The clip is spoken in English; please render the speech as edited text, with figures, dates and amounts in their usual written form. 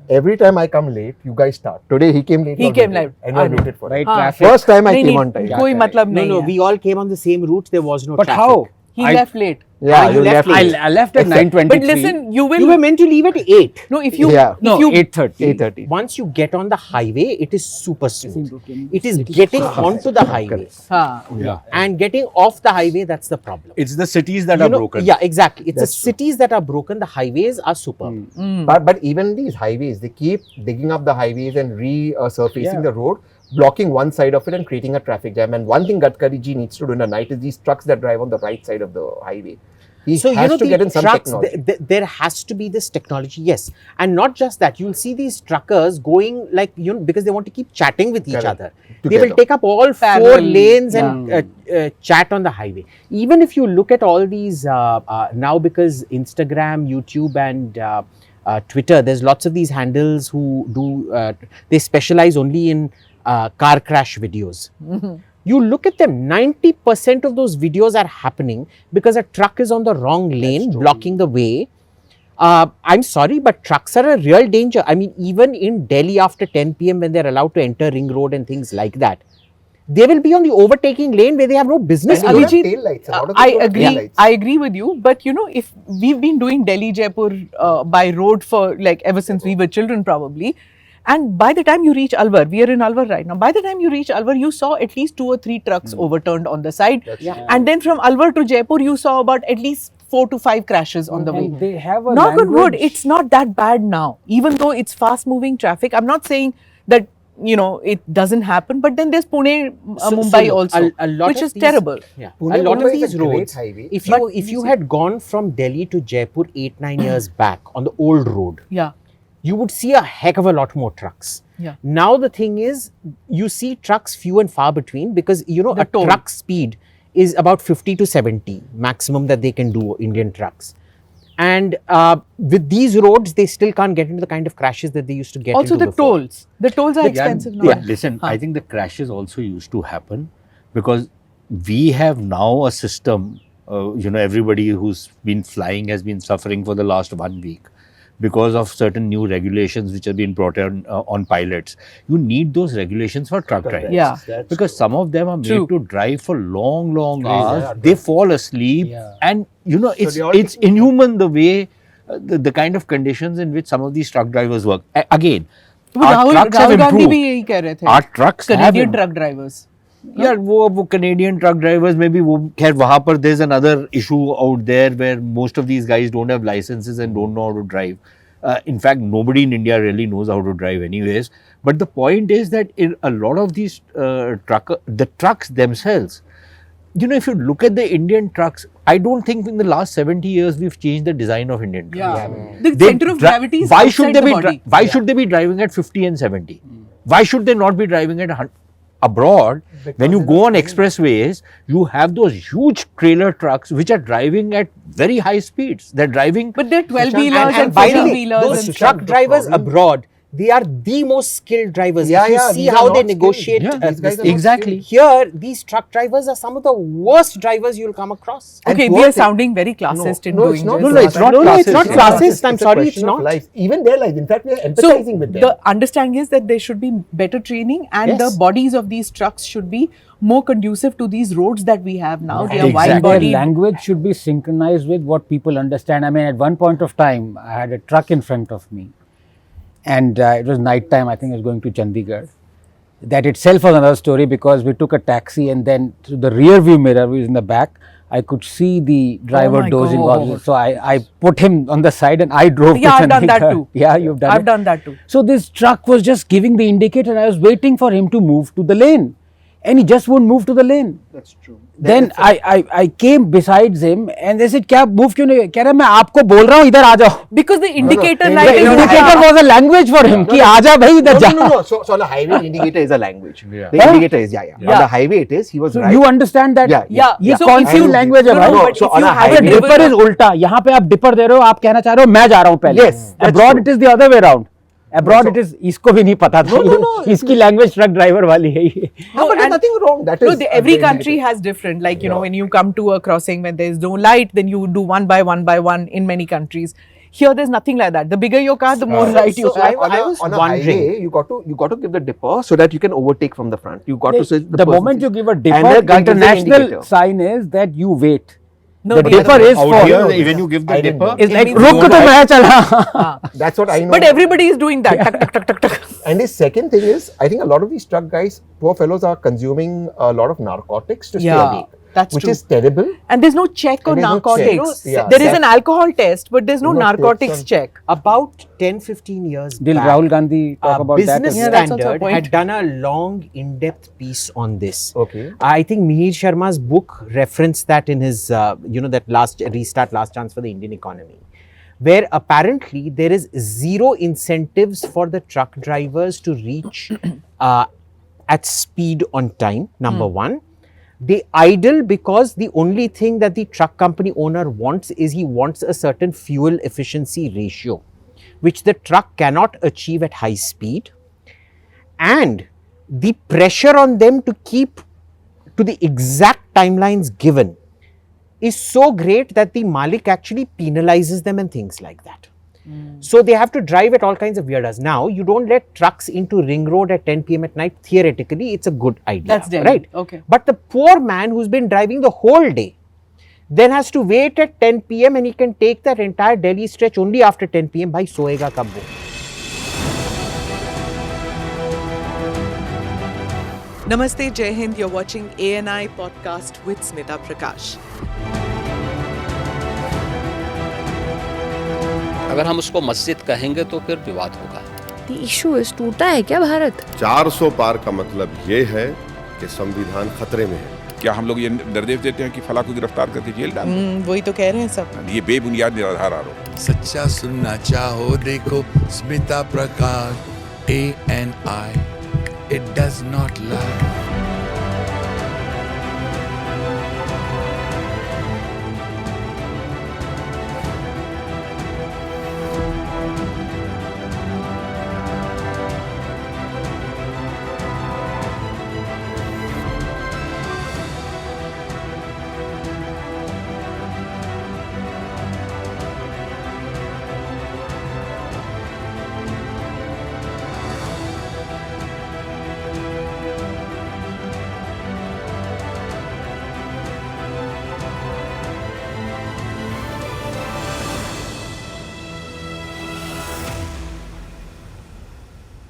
every time I come late, you guys start. Today he came late. He came late. And I waited for Right, him. traffic. First time I नहीं, came नहीं, on time. कोई मतलब नहीं No, है. we all came on the same route. There was no But traffic. how? He I- left late. Yeah, you left late. I left at 9:23. But listen, you will. You were meant to leave at 8. No, if you. Yeah. No, if you 8:30. 8:30. Once you get on the highway, it is super smooth. It is getting onto the highway Yeah. and getting off the highway. That's the problem. It's the cities that You are know, broken. Yeah, exactly. It's That's the true. cities that are broken. The highways are superb. But even these highways, they keep digging up the highways and resurfacing the road, blocking one side of it and creating a traffic jam. And one thing Gadkari ji needs to do in the night is these trucks that drive on the right side of the highway. He So has to the get in some trucks, technology. there has to be this technology, yes, and not just that. You'll see these truckers going like because they want to keep chatting with each Correct. other. They Together. will take up all four Parallel, lanes and chat on the highway. Even if you look at all these now, because Instagram, YouTube, and Twitter, there's lots of these handles who do. They specialize only in car crash videos. You look at them, 90% of those videos are happening because a truck is on the wrong lane, blocking the way. I'm sorry, but trucks are a real danger. I mean, even in Delhi after 10 p.m. when they're allowed to enter Ring Road and things like that, they will be on the overtaking lane where they have no business. And they don't have Abhijit, tail lights. A lot of I them don't have tail agree. lights. I agree with you. But you know, if we've been doing Delhi Jaipur by road for like ever since we were children, probably. And by the time you reach Alwar, we are in Alwar right now. By the time you reach Alwar, you saw at least 2 or 3 trucks overturned on the side. And then from Alwar to Jaipur, you saw about at least 4 to 5 crashes on the way. And they have a Knock on wood, language. it's not that bad now. Even though it's fast-moving traffic, I'm not saying that it doesn't happen. But then there's Pune, Mumbai also, a lot which of is these- terrible. Yeah, Pune, a lot Mumbai of is a these great roads. highway. If you had gone from Delhi to Jaipur 8-9 years back on the old road, Yeah. you would see a heck of a lot more trucks. Yeah. Now the thing is, you see trucks few and far between because The a toll. truck speed is about 50 to 70 maximum that they can do, Indian trucks. And with these roads, they still can't get into the kind of crashes that they used to get Also into the before. tolls. The tolls are expensive now. Yeah, listen, I think the crashes also used to happen because we have now a system, everybody who's been flying has been suffering for the last 1 week because of certain new regulations which have been brought on pilots. You need those regulations for truck drivers. Yeah. Because some of them are made True. to drive for long hours. They fall asleep, Yeah. and they all it's inhuman the way the kind of conditions in which some of these truck drivers work. Again, our trucks have Rahul Gandhi improved. भी यही कह रहे थे. Our trucks have Canadian improved. truck drivers. यार वो Canadian truck drivers में भी वो खैर वहाँ पर there's another issue out there where most of these guys don't have licenses and don't know how to drive. In fact, nobody in India really knows how to drive anyways. But the point is that in a lot of these the trucks themselves, if you look at the Indian trucks, I don't think in the last 70 years we've changed the design of Indian trucks. Yeah. The They center of dri- gravity is why outside should they the be body. why should they be driving at 50 and 70? Why should they not be driving at 100? Abroad, when you go on expressways, you have those huge trailer trucks which are driving at very high speeds. They're driving. But they're 12-wheelers And and by the way, 14-wheelers those and truck stuff. drivers abroad, they are the most skilled drivers. Yeah, If you yeah, see these are how not they skilled. negotiate Yeah, these guys this are thing. not Exactly. Here, these truck drivers are some of the worst drivers you'll come across. Okay, And we poor are thing- sounding very classist in doing it's not. this. No, it's not No, it's classist. not Yeah. classist. I'm It's a sorry, question it's of not. lives. Even their lives. In fact, we are So, empathizing with them. the understanding is that there should be better training and Yes. the bodies of these trucks should be more conducive to these roads that we have now. They are Exactly. wide Their bodied. language should be synchronized with what people understand. I mean, at one point of time, I had a truck in front of me, and it was night time. I think I was going to Chandigarh. That itself was another story because we took a taxi, and then through the rear view mirror, which was in the back, I could see the driver my dozing God. off. So I put him on the side and I drove Yeah, to I've done that Chandigarh. too. Yeah, you've done I've it. done that too. So this truck was just giving the indicator and I was waiting for him to move to the lane. And he just wouldn't move to the lane. That's true. Then I came besides him and they said, क्या move क्यों नहीं? कह रहा मैं आपको बोल रहा हूँ इधर आ जाओ. Because the indicator no, light The is indicator was a language for him कि आजा भाई इधर जा. No. So on the highway, the indicator is a language. Yeah. The indicator is, yeah. On Yeah. the highway it is. He was So right. you understand that? Yeah. ये So कौन if C you- language है No, भाई? no, but So if on you a have अगर a highway- dipper is उल्टा, यहाँ पे आप dipper दे रहे हो, आप कहना चाह रहे हो मैं जा रहा हूँ पहले. Yes, that's Abroad true. it is the other way around. Abroad So- it is इसको भी नहीं पता था. No. इसकी language truck driver वाली है ये. No, but there's and- nothing wrong. That No, is every the country indicator. has different. Like, when you come to a crossing when there's no light, then you do one by one in many countries. Here, there's nothing like that. The bigger your car, the more light you so have. I was on a wondering- highway, you got to give the dipper so that you can overtake from the front. You got to say The moment you give a And dipper, the gun gives an international indicator. sign is that you wait. No, The no, dipper no. is Out for. here, when you give the I didn't dipper, know. It's like, means ruk you to main chala. That's what I know. But everybody is doing that. Tuck, tuck, tuck, tuck, tuck. And the second thing is, I think a lot of these truck guys, poor fellows, are consuming a lot of narcotics to stay Yeah, awake. that's which true. is terrible. And there's no check on And there's no narcotics. check. Yeah. There is an alcohol test, but there's no No checks narcotics on- check. About 10-15 years Did back, Rahul Gandhi talk about that? Business as Yeah, well? that's also a Standard point. had done a long, in-depth piece on this. Okay. I think Mihir Sharma's book referenced that in his, that last chance for the Indian economy, where apparently there is zero incentives for the truck drivers to reach at speed on time, number one. They idle because the only thing that the truck company owner wants is he wants a certain fuel efficiency ratio, which the truck cannot achieve at high speed. And the pressure on them to keep to the exact timelines given is so great that the Malik actually penalizes them and things like that. So they have to drive at all kinds of weird hours. Now, you don't let trucks into Ring Road at 10 p.m. at night. Theoretically, it's a good idea. That's Delhi. right. Okay. But the poor man who's been driving the whole day then has to wait at 10 p.m. and he can take that entire Delhi stretch only after 10 p.m. Bhai, soega kab wo? Namaste, Jai Hind. You're watching ANI podcast with Smita Prakash. अगर हम उसको मस्जिद कहेंगे तो फिर विवाद होगा। The issue is टूटा है क्या भारत? 400 पार का मतलब ये है कि संविधान खतरे में है। क्या हम लोग ये निर्देश देते हैं कि फला को गिरफ्तार करके जेल डाल दें? वही तो कह रहे हैं सब. ये बेबुनियाद निराधार आरोप। सच्चा सुनना चाहो देखो स्मिता प्रकाश ANI, it does not lie.